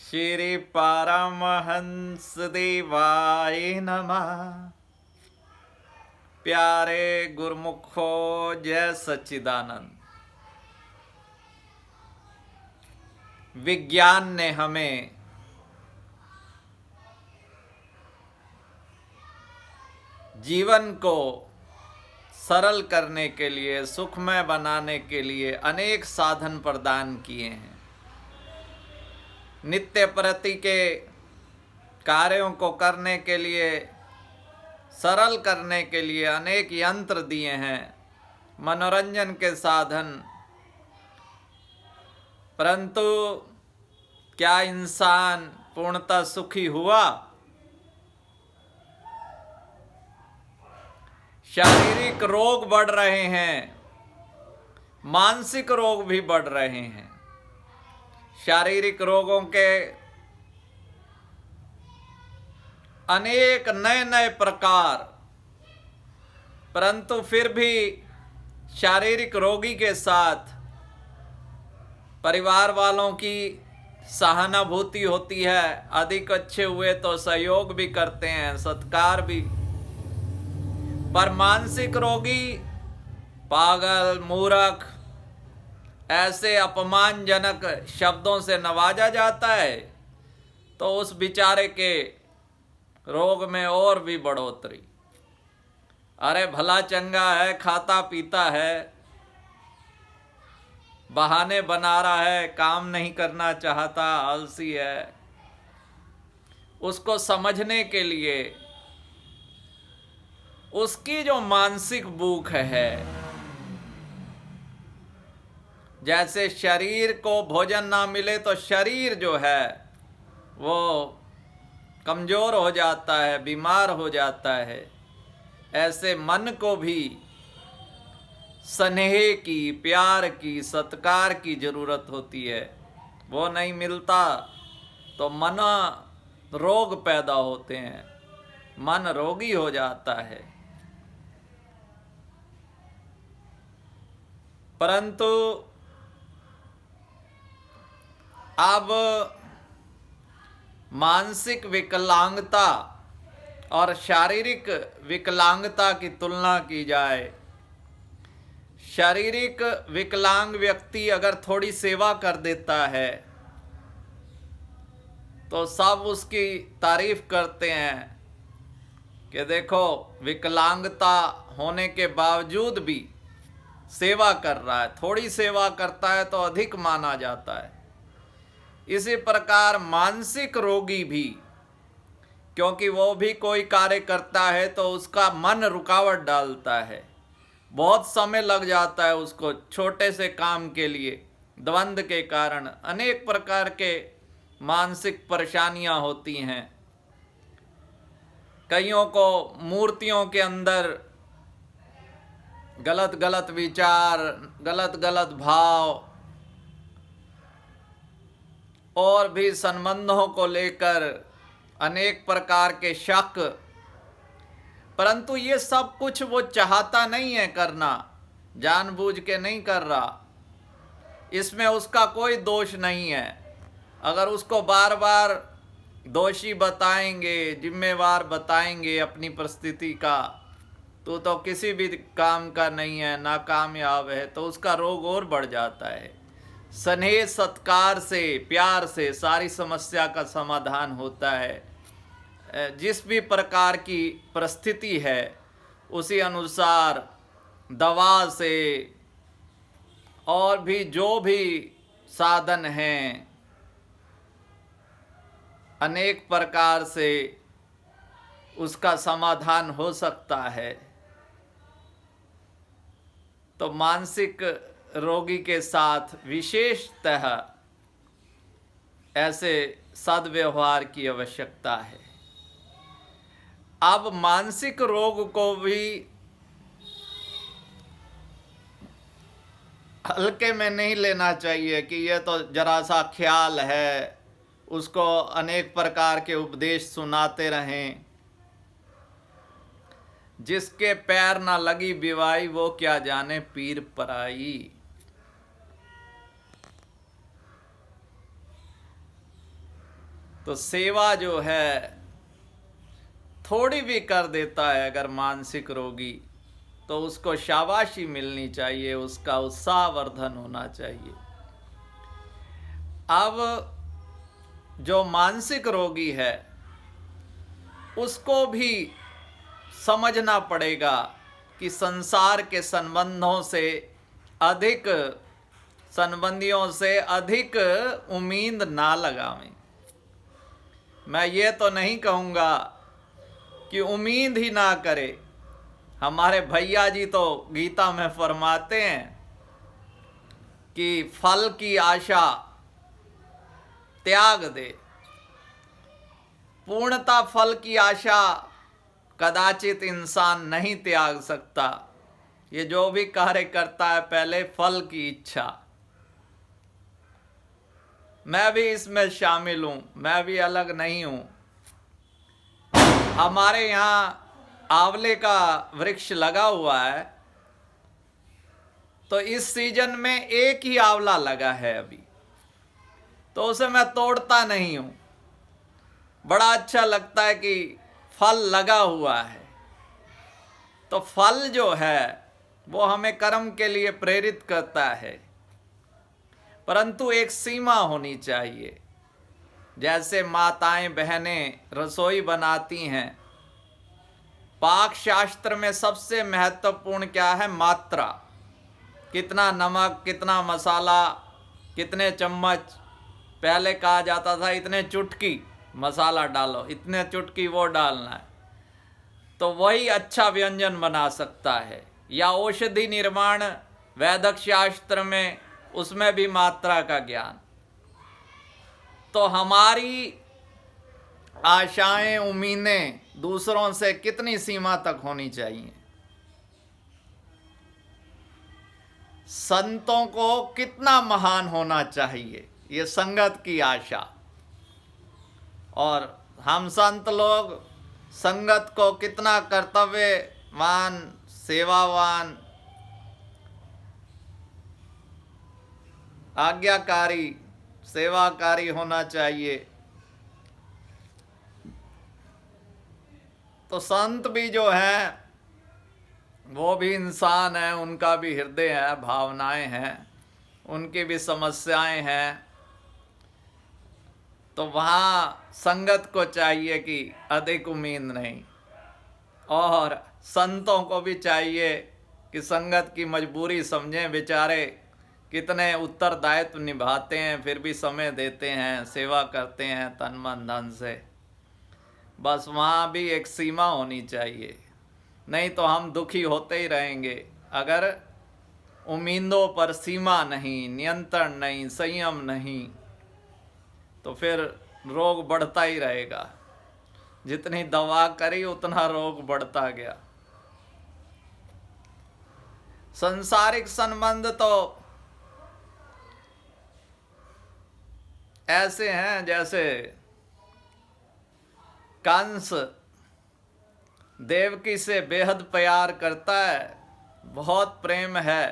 श्री परमहंस देवाय नमः। प्यारे गुरुमुखो जय सच्चिदानंद। विज्ञान ने हमें जीवन को सरल करने के लिए, सुखमय बनाने के लिए अनेक साधन प्रदान किए हैं। नित्य प्रति के कार्यों को करने के लिए, सरल करने के लिए अनेक यंत्र दिए हैं, मनोरंजन के साधन। परंतु क्या इंसान पूर्णतः सुखी हुआ? शारीरिक रोग बढ़ रहे हैं, मानसिक रोग भी बढ़ रहे हैं। शारीरिक रोगों के अनेक नए नए प्रकार, परंतु फिर भी शारीरिक रोगी के साथ परिवार वालों की सहानुभूति होती है। अधिक अच्छे हुए तो सहयोग भी करते हैं, सत्कार भी। पर मानसिक रोगी, पागल, मूर्ख, ऐसे अपमानजनक शब्दों से नवाजा जाता है तो उस बेचारे के रोग में और भी बढ़ोतरी। अरे भला चंगा है, खाता पीता है, बहाने बना रहा है, काम नहीं करना चाहता, आलसी है। उसको समझने के लिए उसकी जो मानसिक भूख है, जैसे शरीर को भोजन ना मिले तो शरीर जो है वो कमजोर हो जाता है, बीमार हो जाता है। ऐसे मन को भी स्नेह की, प्यार की, सत्कार की जरूरत होती है। वो नहीं मिलता तो मन रोग पैदा होते हैं, मन रोगी हो जाता है। परंतु अब मानसिक विकलांगता और शारीरिक विकलांगता की तुलना की जाए, शारीरिक विकलांग व्यक्ति अगर थोड़ी सेवा कर देता है तो सब उसकी तारीफ करते हैं कि देखो विकलांगता होने के बावजूद भी सेवा कर रहा है। थोड़ी सेवा करता है तो अधिक माना जाता है। इसी प्रकार मानसिक रोगी भी, क्योंकि वो भी कोई कार्य करता है तो उसका मन रुकावट डालता है, बहुत समय लग जाता है उसको छोटे से काम के लिए। द्वंद्व के कारण अनेक प्रकार के मानसिक परेशानियां होती हैं। कईयों को मूर्तियों के अंदर गलत गलत विचार, गलत गलत भाव और भी संबंधों को लेकर अनेक प्रकार के शक। परंतु ये सब कुछ वो चाहता नहीं है करना, जानबूझ के नहीं कर रहा। इसमें उसका कोई दोष नहीं है। अगर उसको बार बार दोषी बताएंगे, जिम्मेवार बताएंगे अपनी परिस्थिति का, तो किसी भी काम का नहीं है, नाकामयाब है, तो उसका रोग और बढ़ जाता है। स्नेह सत्कार से, प्यार से सारी समस्या का समाधान होता है। जिस भी प्रकार की परिस्थिति है उसी अनुसार दवा से और भी जो भी साधन हैं, अनेक प्रकार से उसका समाधान हो सकता है। तो मानसिक रोगी के साथ विशेषतः ऐसे सद्व्यवहार की आवश्यकता है। अब मानसिक रोग को भी हल्के में नहीं लेना चाहिए कि ये तो जरा सा ख्याल है, उसको अनेक प्रकार के उपदेश सुनाते रहें। जिसके पैर ना लगी बिवाई, वो क्या जाने पीर पराई। तो सेवा जो है थोड़ी भी कर देता है अगर मानसिक रोगी, तो उसको शाबाशी मिलनी चाहिए, उसका उत्साहवर्धन होना चाहिए। अब जो मानसिक रोगी है उसको भी समझना पड़ेगा कि संसार के संबंधों से अधिक, संबंधियों से अधिक उम्मीद ना लगावें। मैं ये तो नहीं कहूँगा कि उम्मीद ही ना करे। हमारे भैया जी तो गीता में फरमाते हैं कि फल की आशा त्याग दे। पूर्णता फल की आशा कदाचित इंसान नहीं त्याग सकता। ये जो भी कार्य करता है पहले फल की इच्छा। मैं भी इसमें शामिल हूं, मैं भी अलग नहीं हूं। हमारे यहाँ आंवले का वृक्ष लगा हुआ है, तो इस सीजन में एक ही आंवला लगा है अभी, तो उसे मैं तोड़ता नहीं हूं। बड़ा अच्छा लगता है कि फल लगा हुआ है। तो फल जो है वो हमें कर्म के लिए प्रेरित करता है, परंतु एक सीमा होनी चाहिए। जैसे माताएं बहनें रसोई बनाती हैं, पाक शास्त्र में सबसे महत्वपूर्ण क्या है? मात्रा। कितना नमक, कितना मसाला, कितने चम्मच। पहले कहा जाता था इतने चुटकी मसाला डालो, इतने चुटकी वो डालना है, तो वही अच्छा व्यंजन बना सकता है। या औषधि निर्माण वैदिक शास्त्र में, उसमें भी मात्रा का ज्ञान। तो हमारी आशाएं, उम्मीदें दूसरों से कितनी सीमा तक होनी चाहिए? संतों को कितना महान होना चाहिए, ये संगत की आशा। और हम संत लोग संगत को कितना कर्तव्यवान, सेवावान, आज्ञाकारी, सेवाकारी होना चाहिए। तो संत भी जो हैं वो भी इंसान है, उनका भी हृदय है, भावनाएं हैं, उनकी भी समस्याएं हैं। तो वहाँ संगत को चाहिए कि अधिक उम्मीद नहीं, और संतों को भी चाहिए कि संगत की मजबूरी समझें। बेचारे कितने उत्तरदायित्व निभाते हैं, फिर भी समय देते हैं, सेवा करते हैं तन मन धन से। बस वहाँ भी एक सीमा होनी चाहिए, नहीं तो हम दुखी होते ही रहेंगे। अगर उम्मीदों पर सीमा नहीं, नियंत्रण नहीं, संयम नहीं, तो फिर रोग बढ़ता ही रहेगा। जितनी दवा करी उतना रोग बढ़ता गया। सांसारिक संबंध तो ऐसे हैं जैसे कंस देवकी से बेहद प्यार करता है, बहुत प्रेम है,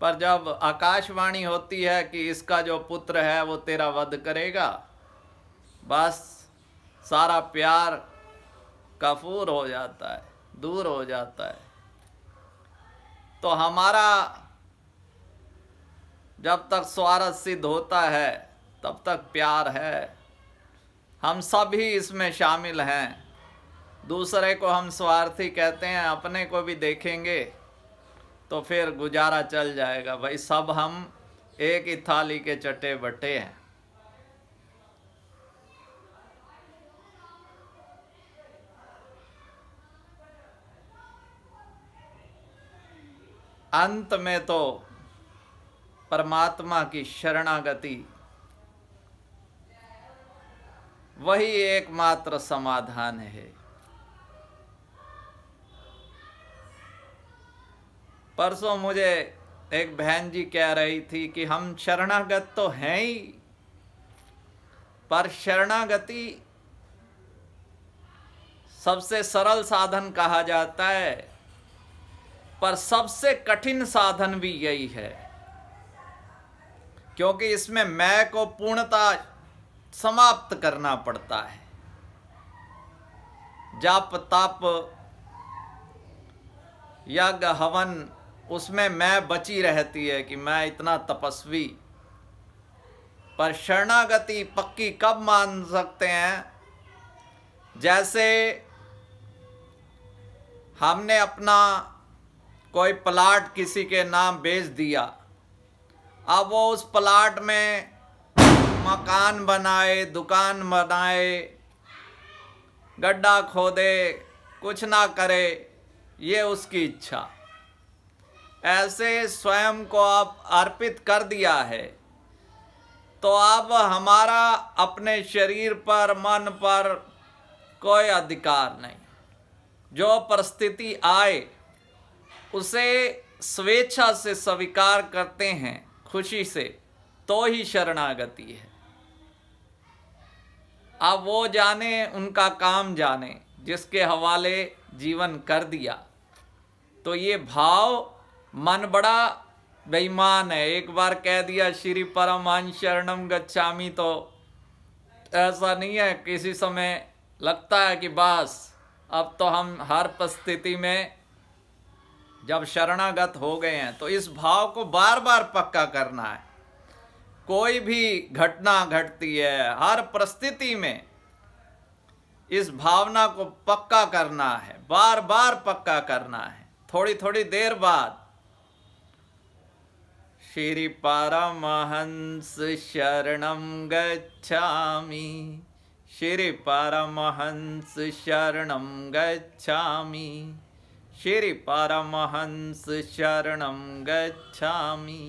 पर जब आकाशवाणी होती है कि इसका जो पुत्र है वो तेरा वध करेगा, बस सारा प्यार कफूर हो जाता है, दूर हो जाता है। तो हमारा जब तक स्वार्थ सिद्ध होता है तब तक प्यार है। हम सभी इसमें शामिल हैं। दूसरे को हम स्वार्थी कहते हैं, अपने को भी देखेंगे तो फिर गुजारा चल जाएगा। भाई सब हम एक ही थाली के चट्टे बट्टे हैं। अंत में तो परमात्मा की शरणागति वही एकमात्र समाधान है। परसों मुझे एक बहन जी कह रही थी कि हम शरणागत तो हैं ही, पर शरणागति सबसे सरल साधन कहा जाता है, पर सबसे कठिन साधन भी यही है, क्योंकि इसमें मैं को पूर्णता समाप्त करना पड़ता है। जाप ताप यज्ञ हवन उसमें मैं बची रहती है कि मैं इतना तपस्वी। पर शरणागति पक्की कब मान सकते हैं? जैसे हमने अपना कोई प्लाट किसी के नाम बेच दिया, अब वो उस प्लाट में मकान बनाए, दुकान बनाए, गड्ढा खोदे, कुछ ना करे, ये उसकी इच्छा। ऐसे स्वयं को आप अर्पित कर दिया है तो अब हमारा अपने शरीर पर, मन पर कोई अधिकार नहीं। जो परिस्थिति आए उसे स्वेच्छा से स्वीकार करते हैं, खुशी से, तो ही शरणागति है। अब वो जाने, उनका काम जाने, जिसके हवाले जीवन कर दिया। तो ये भाव, मन बड़ा बेईमान है। एक बार कह दिया श्री परमहंस शरणम गच्छामि तो ऐसा नहीं है। किसी समय लगता है कि बस अब तो हम हर परिस्थिति में जब शरणागत हो गए हैं, तो इस भाव को बार बार पक्का करना है। कोई भी घटना घटती है, हर परिस्थिति में इस भावना को पक्का करना है, बार बार पक्का करना है। थोड़ी थोड़ी देर बाद श्री परमहंस शरणम गच्छामि, श्री परमहंस शरणम गच्छामि, श्री परमहंस शरणम गच्छामि।